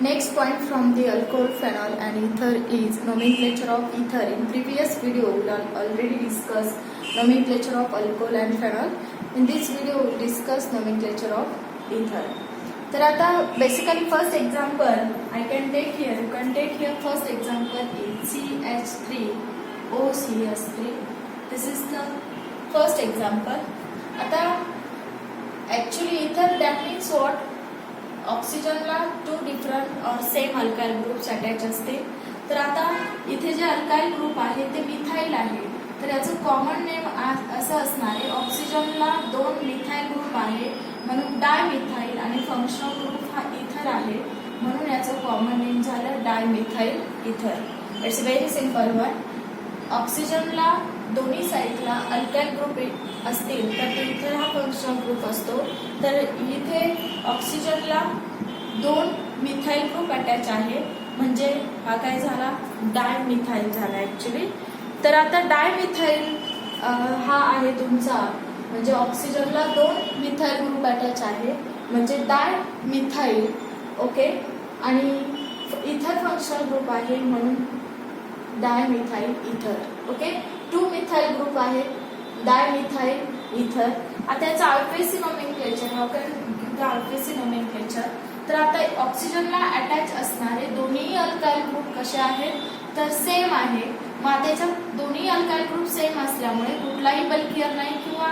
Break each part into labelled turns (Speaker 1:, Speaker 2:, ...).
Speaker 1: Next point from the alcohol, phenol and ether is nomenclature of ether. In previous video we already discussed nomenclature of alcohol and phenol. In this video we will discuss nomenclature of ether. तर आता basically first example I can take here. You can take here first example is CH3OCS3. This is the first example. आता actually ether that means what? ऑक्सिजनला two different or same alkyl groups attach असते. तर आता इथे जे alkyl group आहे ते methyl आहे. तर याचं कॉमन नेम असं असणार आहे, ऑक्सिजनला दोन मिथाइल ग्रुप आहे म्हणून डायमिथाइल आणि फंक्शनल ग्रुप हा इथर आहे म्हणून याचं कॉमन नेम झालं dimethyl ether. It's very simple one. ऑक्सिजनला दोन्ही साईडला अल्काइल ग्रुप असतील तर तो इथर हा फंक्शनल ग्रुप असतो. तर इथे ऑक्सिजनला दोन मिथाइल ग्रुप अटॅच आहे म्हणजे हा काय झाला, डायमिथाइल झाला ऍक्च्युली. तर आता डायमिथाइल हा आहे तुमचा म्हणजे ऑक्सिजनला दोन मिथाइल ग्रुप अटॅच आहे म्हणजे डायमिथाइल. ओके. आणि इथर फंक्शनल ग्रुप आहे म्हणून dimethyl ether. Okay. Two methyl group आहे डायमिथाइल इथर. आता याचं अल्फेसी nomenclature, how can give the अल्फेसी नोमेनक्लेचर. तर आता ऑक्सिजनला अटॅच असणारे दोन्ही अल्काइल ग्रुप कसे आहेत तर सेम आहे. मग त्याच्या दोन्ही अल्काइल ग्रुप सेम असल्यामुळे कुठलाही बल्कियर नाही किंवा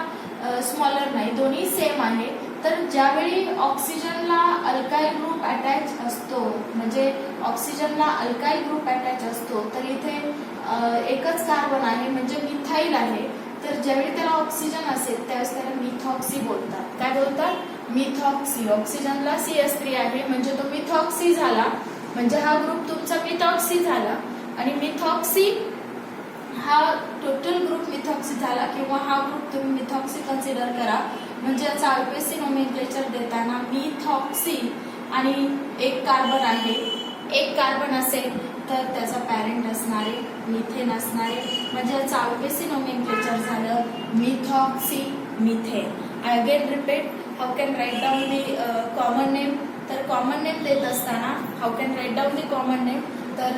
Speaker 1: स्मॉलर नाही, दोन्ही सेम आहे. तर ज्यावेळी ऑक्सिजनला अल्काइल ग्रुप अटॅच असतो म्हणजे ऑक्सिजनला अल्काइल ग्रुप अटॅच असतो तर इथे एकच कार्बन आहे म्हणजे मिथाइल आहे. तर ज्यावेळी त्याला ऑक्सिजन असेल त्यावेळेस त्याला मिथॉक्सी बोलतात. काय बोलतात? मिथॉक्सी. ऑक्सिजनला CH3 आहे म्हणजे तो मिथॉक्सी झाला म्हणजे हा ग्रुप तुमचा मिथॉक्सी झाला. आणि मिथॉक्सी हा टोटल ग्रुप मिथॉक्सी झाला किंवा हा ग्रुप तुम्ही मिथॉक्सी कन्सिडर करा म्हणजे याचा अल्फेसी नोमेनक्लेचर देताना मिथॉक्सी आणि एक कार्बन आहे. एक कार्बन असेल तर त्याचा पॅरेंट असणारे मिथेन असणारे म्हणजे याचं अल्फेसी नोमेनक्लेचर झालं methoxy methane. I again repeat, how can write down the common name. तर कॉमन नेम देत असताना how can write down the common name. तर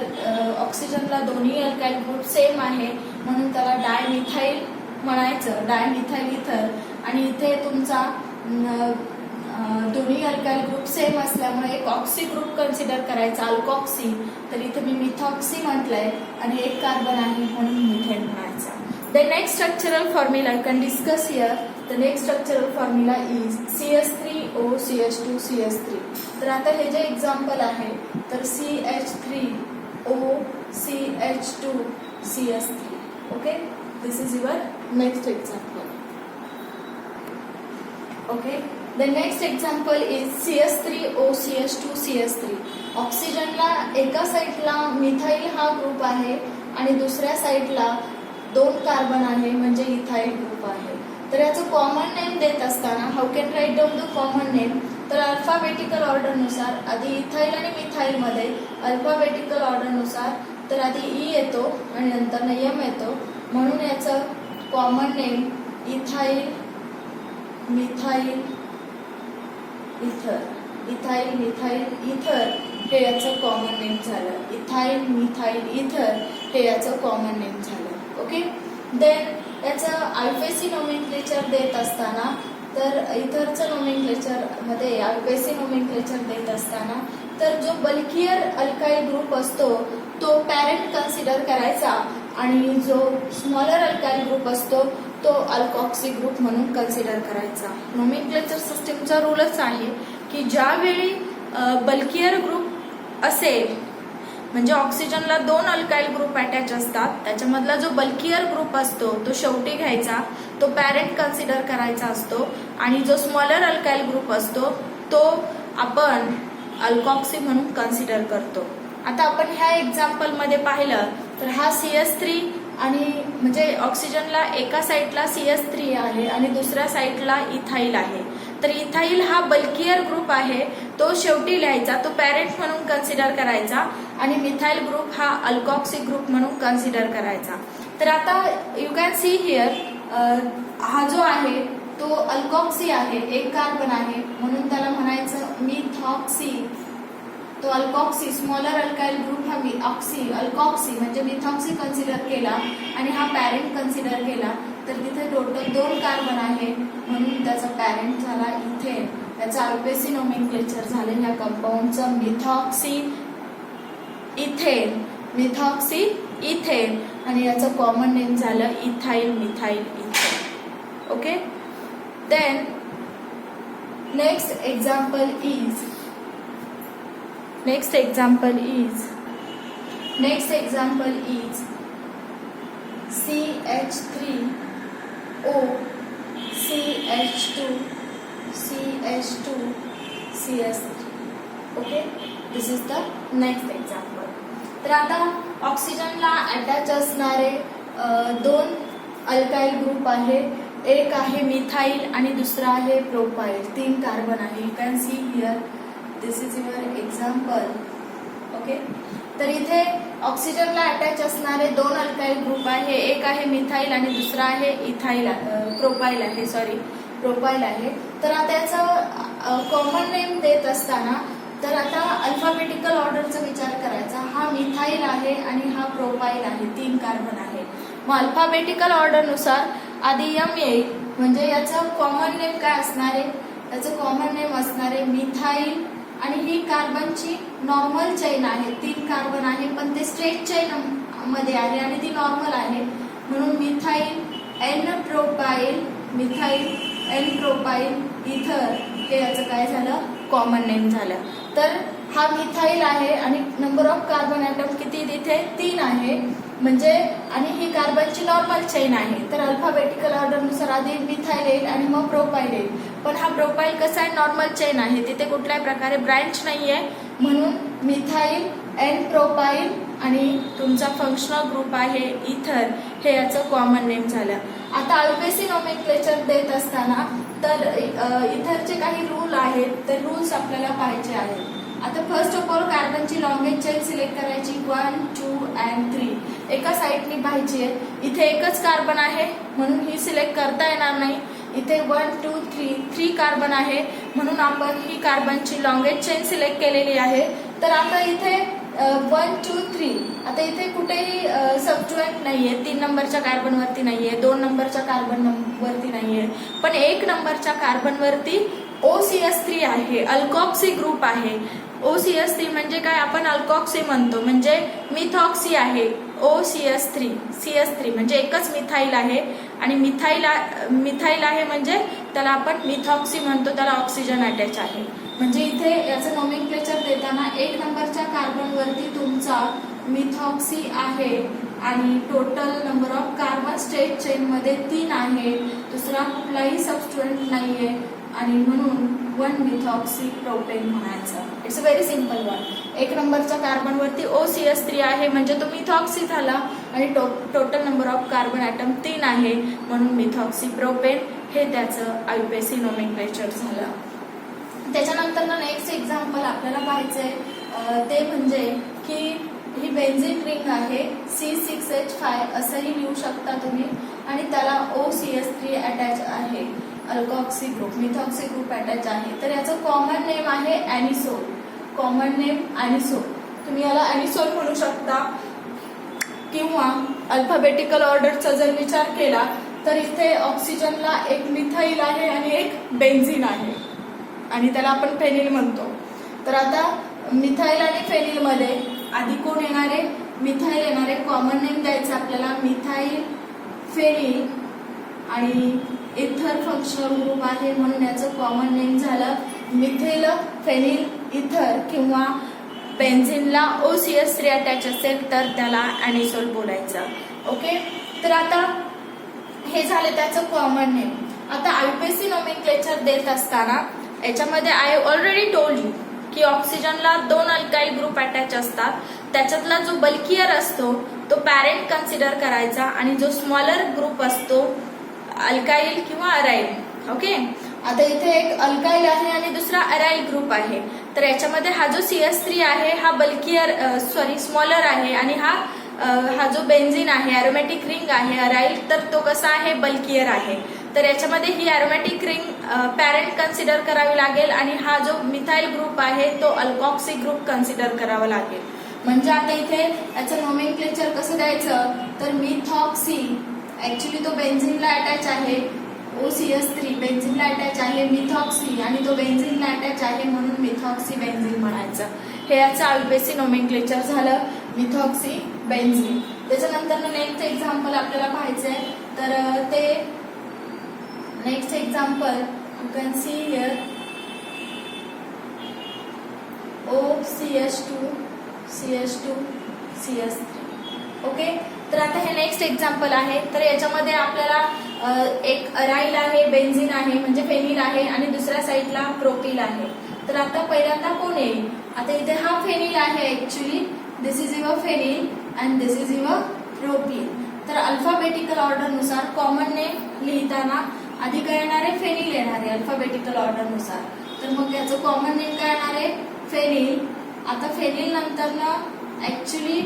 Speaker 1: ऑक्सिजनला दोन्ही अल्काइल ग्रुप सेम आहे म्हणून त्याला डायमिथाइल म्हणायचं, डायमिथाइल इथर. आणि इथे तुमचा दोन्ही अल्काइल ग्रुप सेम असल्यामुळे एक ऑक्सी ग्रुप कन्सिडर करायचा अल्कॉक्सी. तर इथे मी मिथॉक्सी म्हटलंय आणि एक कार्बन आहे म्हणून मिथेन म्हणायचा. The next structural formula you can discuss here. The next structural formula is CH3OCH2CH3. तर आता हे जे एक्झाम्पल आहे तर CH3OCH2CH3. Okay. This is your next example. Okay. The next example is CH3OCH2CH3. ऑक्सिजनला एका साईडला मिथाइल हा ग्रुप आहे आणि दुसऱ्या साईडला दोन कार्बन आहे म्हणजे इथाइल ग्रुप आहे. तर याचं कॉमन नेम देत असताना how can write down the common name. तर अल्फाबेटिकल ऑर्डरनुसार आधी इथाइल आणि मिथाइल मध्ये अल्फाबेटिकल ऑर्डरनुसार तर आधी ई येतो आणि नंतर एम येतो म्हणून याचं कॉमन नेम इथाइल मिथाइल इथर. इथाइल मिथाइल इथर हे याचं कॉमन नेम झालं. इथाइल मिथाइल इथर हे याचं कॉमन नेम झालं. ओके. देन याचं अल्फेसी नोमेनक्लेचर देत असताना तर इथरचं नोमेनक्लेचर मध्ये अल्फेसी नोमेनक्लेचर देत असताना तर जो बल्कियर अल्काइल ग्रुप असतो तो पॅरेंट कन्सिडर करायचा आणि जो स्मॉलर अल्काइल ग्रुप असतो तो अल्कॉक्सी ग्रुप म्हणून कन्सिडर करायचा. नोमेनक्लेचर सिस्टीमचा रूलच आहे की ज्यावेळी बल्कियर ग्रुप असेल म्हणजे ऑक्सिजनला दोन अल्काइल ग्रुप अटॅच असतात त्याच्यामधला जो बल्कियर ग्रुप असतो तो शेवटी घ्यायचा, तो पॅरेंट कन्सिडर करायचा असतो आणि जो स्मॉलर अल्काइल ग्रुप असतो तो आपण अल्कॉक्सी म्हणून कन्सिडर करतो. आता आपण ह्या एक्झाम्पल मध्ये पाहिलं तर हा CH3 आणि म्हणजे ऑक्सिजनला एका साईडला CH3 आहे आणि दुसऱ्या साईडला इथाइल आहे. तर इथाइल हा बल्कियर ग्रुप आहे तो शेवटी लिहायचा, तो पॅरेंट म्हणून कन्सिडर करायचा आणि मिथाइल ग्रुप हा अल्कॉक्सी ग्रुप म्हणून कन्सिडर करायचा. तर आता यू कॅन सी हिअर हा जो आहे तो अल्कॉक्सी आहे, एक कार्बन आहे म्हणून त्याला म्हणायचं मिथॉक्सी तो अल्कॉक्सी स्मॉलर अल्काइल ग्रुप हा अल्कॉक्सी म्हणजे मिथॉक्सी कन्सिडर केला आणि हा पॅरेंट कन्सिडर केला, तर तिथे टोटल 2 कार्बन आहे म्हणून त्याचा पॅरेंट झाला इथेन. त्याचं आययुपीएसी नोमेनक्लेचर झालं ह्या कंपाऊंडचं मिथॉक्सी इथेन आणि याचं कॉमन नेम झालं ethyl methyl ethane. Okay, then next example is CH3O CH2 CH2 CH3. Okay, this is the next example. तर आता ऑक्सिजनला अटॅच असणारे 2 अल्काइल ग्रुप आहे. एक आहे मिथाइल आणि दुसरा आहे प्रोपाइल. 3 कार्बन आहे. You can see here, this is your example. Okay, तर इथे ऑक्सिजनला अटॅच असणारे 2 अल्काइल ग्रुप आहे. एक आहे मिथाइल आणि दुसरा आहे प्रोपाइल आहे. तर आता याचा कॉमन नेम देत असताना तर आता अल्फाबेटिकल ऑर्डरचा विचार करायचा. हा मिथाइल आहे आणि हा प्रोपाइल आहे. 3 कार्बन आहे. मग अल्फाबेटिकल ऑर्डरनुसार आधी एम येईल, म्हणजे याचं कॉमन नेम काय असणार आहे? याचं कॉमन नेम असणार आहे मिथाइल आणि ही कार्बनची नॉर्मल चेन आहे. 3 कार्बन आहे पण ते स्ट्रेट चेन मध्ये आहे आणि ती नॉर्मल आहे म्हणून मिथाइल एन प्रोपाइल इथर हे याचं काय झालं? कॉमन नेम झालं. तर हा मिथाइल आहे आणि नंबर ऑफ कार्बन ॲटम किती तिथे? 3 आहे म्हणजे, आणि ही कार्बनची नॉर्मल चेन आहे. तर अल्फाबेटिकल ऑर्डरनुसार आधी मिथाइल येईल आणि मग प्रोपाइल येईल. पण हा प्रोपाइल कसा आहे? नॉर्मल चेन आहे, तिथे कुठल्याही प्रकारे ब्रँच नाहीये म्हणून मिथाइल एन प्रोपाइल आणि तुमचा फंक्शनल ग्रुप आहे इथर हे याचं कॉमन नेम झालं. आता आययुपीएसी नोमेनक्लेचर देत असताना तर इथरचे काही रूल आहेत, तर रूल्स आपल्याला पाहायचे आहेत. आता फर्स्ट ऑफ ऑल कार्बनची लॉंगेस्ट चेन सिलेक्ट करायची 1, 2 and 3 एका साईडनी पाहिजे. इथे एकच कार्बन आहे म्हणून ही सिलेक्ट करता येणार नाही. इथे 1, 2, 3 कार्बन आहे म्हणून आपण ही कार्बनची लॉंगेस्ट चेन सिलेक्ट केलेली आहे. तर आता इथे 1, 2, 3 आता इथे कुठेही सबस्टिट्यूएंट नाहीये. 3 नंबरच्या कार्बन वरती नाहीये, 2 नंबरच्या कार्बन वरती नाहीये, पण 1 नंबरच्या कार्बन वरती OCH3 आहे. अल्कॉक्सी ग्रुप आहे. OCH3 म्हणजे काय? आपण अल्कॉक्सी म्हणतो म्हणजे मिथॉक्सी आहे. CH3 म्हणजे एकच मिथाइल आहे आणि मिथाइल आहे म्हणजे त्याला आपण मिथॉक्सी म्हणतो, त्याला ऑक्सिजन अटॅच आहे. म्हणजे इथे याचं नोमेनक्लेचर देताना 1 नंबरच्या कार्बन वरती तुमचा मिथॉक्सी आहे आणि total number of carbon straight chain मध्ये 3 आहे. दुसरा कुठलाही सबस्टिट्यूएंट नाहीये आणि म्हणून 1 मिथॉक्सी प्रोपेन म्हणायचं. It's a very simple one. 1 नंबरच्या कार्बन वरती OCH3 आहे म्हणजे तो मिथॉक्सी झाला आणि total number of carbon atom 3 आहे म्हणून मिथॉक्सी प्रोपेन हे त्याचं आययुपीएसी नोमेनक्लेचर झालं. त्याच्यानंतर नेक्स्ट एक्झाम्पल आपल्याला पाहायचंय ते म्हणजे की ही बेन्झीन रिंग आहे. C6H5 असंही लिहू शकता तुम्ही आणि त्याला OCH3 अटॅच आहे. अल्कॉक्सी ग्रुप मिथॉक्सी ग्रुप अटॅच आहे. तर याचं कॉमन नेम आहे ॲनिसोल. तुम्ही याला ॲनिसोल म्हणू शकता किंवा अल्फाबेटिकल ऑर्डरचा जर विचार केला तर इथे ऑक्सिजनला एक मिथाइल आहे आणि एक बेन्झीन आहे आणि त्याला आपण फेनिल म्हणतो. तर आता मिथाइल आणि फेनिल मध्ये आधी कोण येणारे? मिथाइल येणारे. कॉमन नेम द्यायचं आपल्याला मिथाइल फेनिल आणि इथर फंक्शनल ग्रुप आहे म्हणून याचं कॉमन नेम झालं मिथिल फेनिल इथर किंवा बेन्झीनला OCH3 अटॅच असेल तर त्याला ॲनिसोल बोलायचं. ओके, तर आता हे झाले त्याचं कॉमन नेम. आता आययुपीएसी नोमेनक्लेचर देत असताना याच्यामध्ये आय ऑलरेडी टोल्ड यू की ऑक्सिजनला 2 अल्काइल ग्रुप अटॅच असतात. त्याच्यातला जो बल्कियर असतो तो पॅरेंट कन्सिडर करायचा आणि जो स्मॉलर ग्रुप असतो अल्काइल किंवा अराइल. ओके, आता इथे एक अल्काइल आहे आणि दुसरा अराइल ग्रुप आहे. तर याच्यामध्ये हा जो CH3 आहे हा स्मॉलर आहे आणि हा जो बेन्झीन आहे अरोमॅटिक रिंग आहे अराइल तर तो कसा आहे? बल्कियर आहे. तर याच्यामध्ये ही अरोमॅटिक रिंग पॅरेंट कन्सिडर करावी लागेल आणि हा जो मिथाइल ग्रुप आहे तो अल्कॉक्सी ग्रुप कन्सिडर करावा लागेल. म्हणजे आता इथे याचं नोमेनक्लेचर कसं द्यायचं, तर मिथॉक्सी ऍक्च्युली तो बेन्झिनला अटॅच आहे, OCS3 बेन्झिनला अटॅच आहे मिथॉक्सी आणि तो बेन्झिनला अटॅच आहे म्हणून मिथॉक्सी बेन्झिन म्हणायचं. हे याचं आययुपीएसी नोमेनक्लेचर झालं मिथॉक्सी बेन्झिन. त्याच्यानंतर नेक्स्ट एक्झाम्पल आपल्याला पाहायचंय, तर ते next example you can see here OCH2 CH2 CH3. Okay, तर आता हे नेक्स्ट एक्झाम्पल आहे. तर याच्यामध्ये आपल्याला एक अराईल आहे, बेन्झिन आहे म्हणजे फेनिल आहे आणि दुसऱ्या साईडला प्रोपिल आहे. तर आता पहिल्यांदा कोण येईल, आता इथे हा फेनिल आहे actually, this is your phenyl and this is your propyl. तर अल्फाबेटिकल ऑर्डर नुसार कॉमन नेम लिहिताना आधी काय येणार आहे, फेनिल येणार आहे अल्फाबेटिकल ऑर्डर नुसार. तर मग याचं कॉमन नेम काय येणार आहे, फेनिल. आता फेनिल नंतर ऍक्च्युली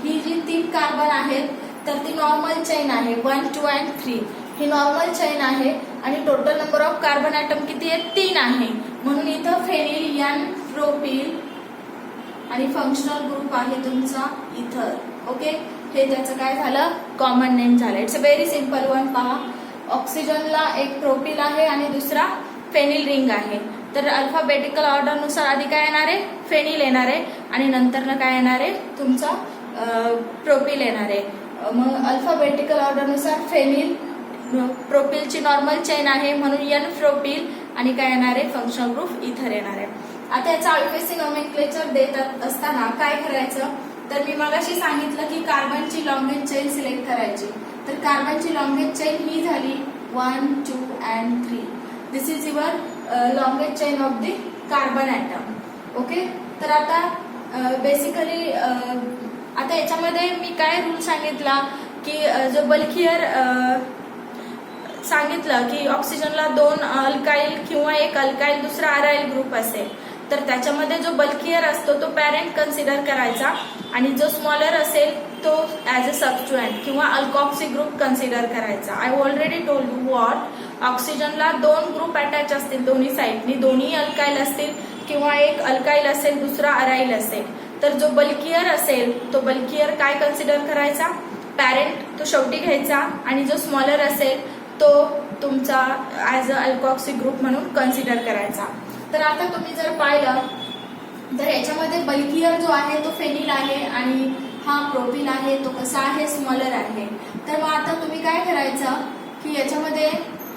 Speaker 1: ही जी 3 कार्बन आहेत तर ती नॉर्मल चेन आहे, 1, 2 and 3 ही नॉर्मल चेन आहे आणि total number of carbon atom किती आहे, 3 आहे. म्हणून इथं फेनिल N प्रोपिल आणि फंक्शनल ग्रुप आहे तुमचा इथर. ओके, हे त्याचं काय झालं, कॉमन नेम झालं. It's a very simple one. पहा, ऑक्सिजनला एक प्रोपिल आहे आणि दुसरा फेनिल रिंग आहे. तर अल्फाबेटिकल ऑर्डर नुसार आधी काय येणार आहे, फेनिल येणार आहे आणि नंतर काय येणार आहे, तुमचा प्रोपिल येणार आहे. मग अल्फाबेटिकल ऑर्डर नुसार फेनिल, प्रोपिलची नॉर्मल चेन आहे म्हणून N प्रोपिल आणि काय येणार आहे, फंक्शनल ग्रुप इथर येणार आहे. आता याचा आययुपीएसी नोमेनक्लेचर देत असताना काय करायचं, तर मी मगाशी सांगितलं की कार्बनची लॉंगेस्ट चेन सिलेक्ट करायची. तर कार्बनची लॉंगेस्ट चेन ही झाली 1, 2 and 3. This is your longest chain of the carbon atom. Okay, तर आता बेसिकली आता याच्यामध्ये मी काय रूल सांगितला की जो बल्कियर सांगितलं की ऑक्सिजनला 2 अल्काइल किंवा एक अल्काइल दुसरा अराइल ग्रुप असेल तर त्याच्यामध्ये जो बल्कियर असतो तो पॅरेंट कन्सिडर करायचा आणि जो स्मॉलर असेल तो ॲज अ सबस्टिट्यूएंट किंवा अल्कॉक्सी ग्रुप कन्सिडर करायचा. I already told you what, ऑक्सिजनला 2 ग्रुप अटॅच असतील दोन्ही साईडनी, दोन्ही अल्काइल असतील किंवा एक अल्काइल असेल दुसरा अराइल असेल. तर जो बल्कियर असेल तो बल्कियर काय कन्सिडर करायचा, पॅरेंट तो शेवटी घ्यायचा आणि जो स्मॉलर असेल तो तुमचा ॲज अ अल्कॉक्सी ग्रुप म्हणून कन्सिडर करायचा. तर आता तुम्ही जर पाहिलं तर याच्यामध्ये बल्कियर जो आहे तो फेनिल आहे आणि हा प्रोपिल आहे तो कसा आहे, स्मॉलर आहे. तर मग आता तुम्ही काय करायचं की याच्यामध्ये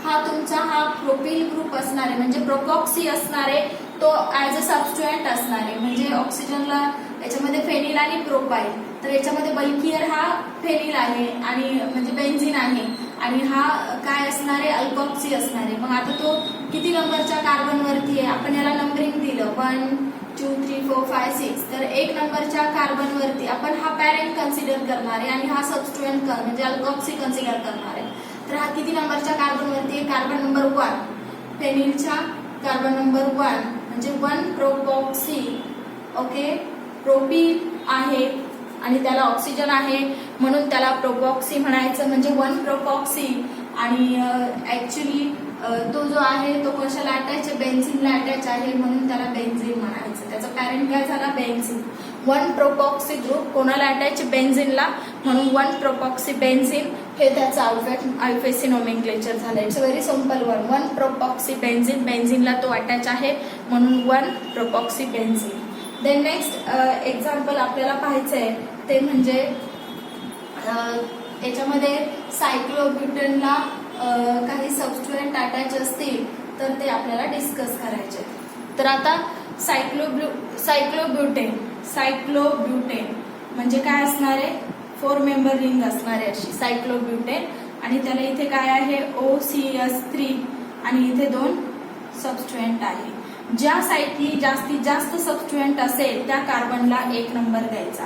Speaker 1: हा तुमचा हा प्रोपिल ग्रुप असणार आहे म्हणजे प्रोकॉक्सी असणार आहे, तो ॲज अ सबस्टिट्यूएंट असणार आहे. म्हणजे ऑक्सिजनला याच्यामध्ये फेनिल आणि प्रोपाईल, तर याच्यामध्ये बल्कियर हा फेनिल आहे आणि म्हणजे बेन्झिन आहे आणि हा काय असणार आहे, अल्कॉक्सी असणार आहे. मग आता तो किती नंबरच्या कार्बनवरती आहे, आपण याला नंबरिंग दिलं 1, 2, 3, 4, 5, 6. तर 1 नंबरच्या कार्बनवरती आपण हा पॅरेंट कन्सिडर करणार आहे आणि हा सबस्टिट्यूएंट म्हणजे अल्कॉक्सी कन्सिडर करणार आहे. तर हा किती नंबरच्या कार्बनवरती आहे, कार्बन नंबर 1, फेनिलच्या कार्बन नंबर 1 म्हणजे 1 प्रोपॉक्सी. ओके, प्रोपिल आहे आणि त्याला ऑक्सिजन आहे म्हणून त्याला प्रोपॉक्सी म्हणायचं म्हणजे 1 प्रोपॉक्सी. आणि ऍक्च्युली तो जो आहे तो कशाला अटॅच आहे, बेन्झिनला अटॅच आहे म्हणून त्याला बेन्झिन म्हणायचं. त्याचा पॅरेंट काय झाला, बेन्झिन. 1 प्रोपॉक्सी ग्रुप कोणाला अटॅच, बेन्झिनला, म्हणून 1 प्रोपॉक्सी बेन्झिन हे त्याचं आययुपीएसी नोमेनक्लेचर झालं. It's a very simple one. 1 propoxy benzene, बेन्झिनला तो अटॅच आहे म्हणून 1 propoxy benzene. Then next example आपल्याला पाहायचं आहे ते म्हणजे याच्यामध्ये सायक्लोब्युटेनला काही सबस्टिट्यूएंट अटॅच असतील तर ते आपल्याला डिस्कस करायचे. तर आता सायक्लोब्युटेन म्हणजे काय असणार आहे, 4 मेंबर रिंग असणार आहे अशी सायक्लोब्युटेन आणि त्याला इथे काय आहे OCS3 आणि इथे 2 सबस्टिट्यूएंट आहे. ज्या साईटनी जास्तीत जास्त सबस्टिट्यूएंट असेल त्या कार्बनला 1 नंबर द्यायचा.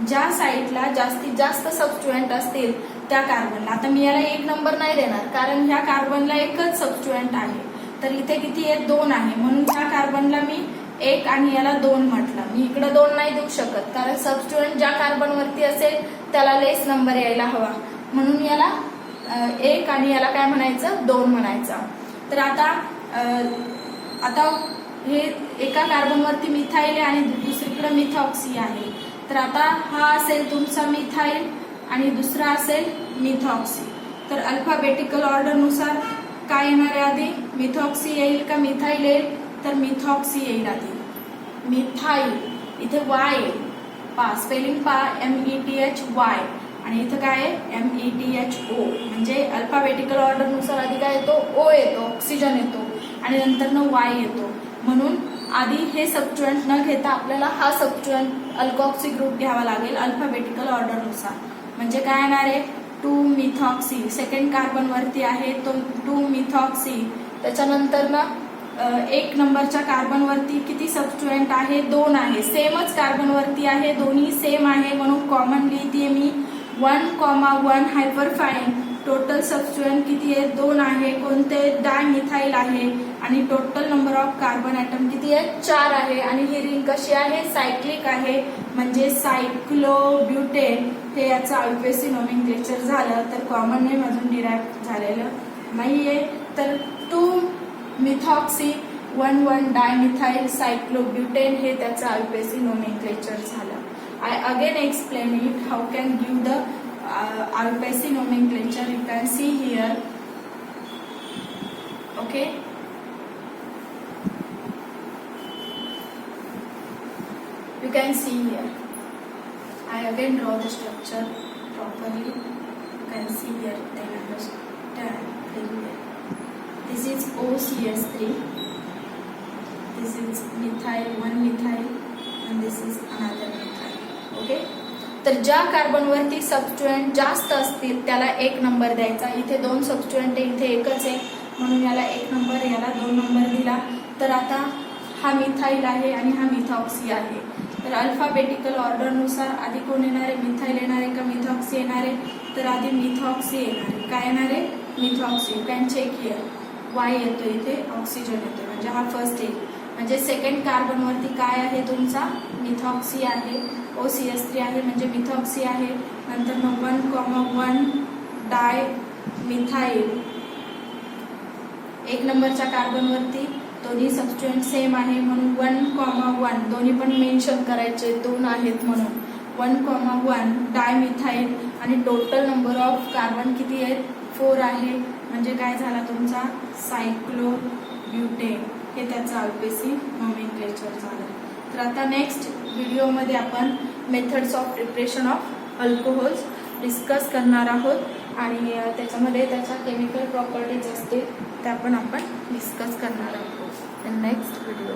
Speaker 1: ज्या साईटला जास्तीत जास्त सबस्टिट्यूएंट असतील त्या कार्बनला, आता मी याला 1 नंबर नाही देणार कारण ह्या कार्बनला एकच सबस्टिट्यूएंट आहे तर इथे किती आहे, 2 आहे म्हणून त्या कार्बनला मी 1 आणि याला 2 म्हटलं. मी इकडे 2 नाही देऊ शकत कारण सबस्टिट्यूएंट ज्या कार्बनवरती असेल त्याला लेस नंबर यायला हवा म्हणून याला 1 आणि याला काय म्हणायचं 2 म्हणायचं. तर आता हे एका कार्बनवरती मिथाईल आहे आणि दुसरीकडे मिथॉक्सी आहे. तर आता हा असेल तुमचा मिथाईल आणि दुसरा असेल मिथॉक्सी. तर अल्फाबेटिकल ऑर्डर नुसार काय येणार आहे आधी, मिथॉक्सी येईल का मिथाईल येईल, तर मिथॉक्सी येईल आधी. मिथाईल इथे वाय येईल, स्पेलिंग METHY आणि इथं काय आहे METHO. म्हणजे अल्फाबेटिकल ऑर्डर नुसार आधी काय येतो O येतो, ऑक्सिजन येतो आणि नंतर Y येतो. म्हणून आधी हे सबस्टिट्यूएंट न घेता आपल्याला हा सबस्टिट्यूएंट अल्कोक्सी ग्रुप घ्यावा लागेल अल्फाबेटिकल ऑर्डर नुसार. म्हणजे काय येणार आहे 2 मिथॉक्सी. सेकंड कार्बन वरती आहे तो 2 मिथॉक्सी. त्याच्यानंतर ना 1 नंबरच्या कार्बन वरती किती सबस्टिट्यूएंट आहे 2 आहे. सेमच कार्बन वरती आहे, दोन्ही सेम आहे म्हणून कॉमन लिहिते मी 1,1 हायपरफाईन. टोटल सबस्टिट्यूएंट किती आहे 2 आहे. कोणते डायमिथाईल आहे आणि total number of carbon atom किती आहे 4 आहे. आणि ही रिंग कशी आहे सायक्लिक आहे म्हणजे सायक्लोब्युटेन. हे याचं आययुपीएसी नोमेनक्लेचर झालं. तर कॉमन नेम अजून डिराइव्ह झालेलं नाहीये. तर 2 मिथॉक्सी 1,1 डायमिथाईल सायक्लोब्युटेन हे त्याचं आययुपीएसी नोमेनक्लेचर झालं. I again explain it how can give the IUPAC nomenclature. You can see here. Okay. You can see here. I again draw the structure properly. You can see here. Then understand. This is OCS3. This is methyl, 1 methyl, and this is another methyl. Okay. तर ज्या कार्बनवरती सबस्टिट्यूएंट जास्त असतील त्याला 1 number द्यायचा. इथे 2 सबस्टिट्यूएंट आहे, इथे एकच आहे म्हणून याला 1 नंबर, याला 2 नंबर दिला. तर आता हा मिथाईल आहे आणि हा मिथॉक्सी आहे. तर अल्फाबेटिकल ऑर्डर नुसार आधी कोण येणार आहे मिथाईल येणार आहे का मिथॉक्सी येणार आहे. तर आधी मिथॉक्सी येणार आहे. काय येणार आहे methoxy. You can check here Y येतो, इथे ऑक्सिजन येतो म्हणजे हा फर्स्ट येईल. म्हणजे सेकंड कार्बन वरती काय आहे तुमचा मिथॉक्सी आहे. OCS3 आहे म्हणजे मिथॉक्सी आहे. नंतर 1,1 डाय मिथाईल. 1 नंबरच्या कार्बन वरती दोन्ही सबस्टिट्यूएंट सेम आहे म्हणून 1,1 दोन्ही पण मेन्शन करायचे 2 आहेत म्हणून 1,1 डाय मिथाईल आणि टोटल नंबर ऑफ कार्बन किती आहेत 4 आहे. म्हणजे काय झाला तुमचा सायक्लोब्युटेन. हे त्याचं आययुपीएसी नोमेनक्लेचर झालं. तर आता नेक्स्ट व्हिडिओमध्ये आपण methods of preparation of alcohols discuss करणार आहोत आणि त्याच्यामध्ये त्याच्या केमिकल प्रॉपर्टीज असतील त्या पण आपण डिस्कस करणार आहोत इन नेक्स्ट व्हिडिओ.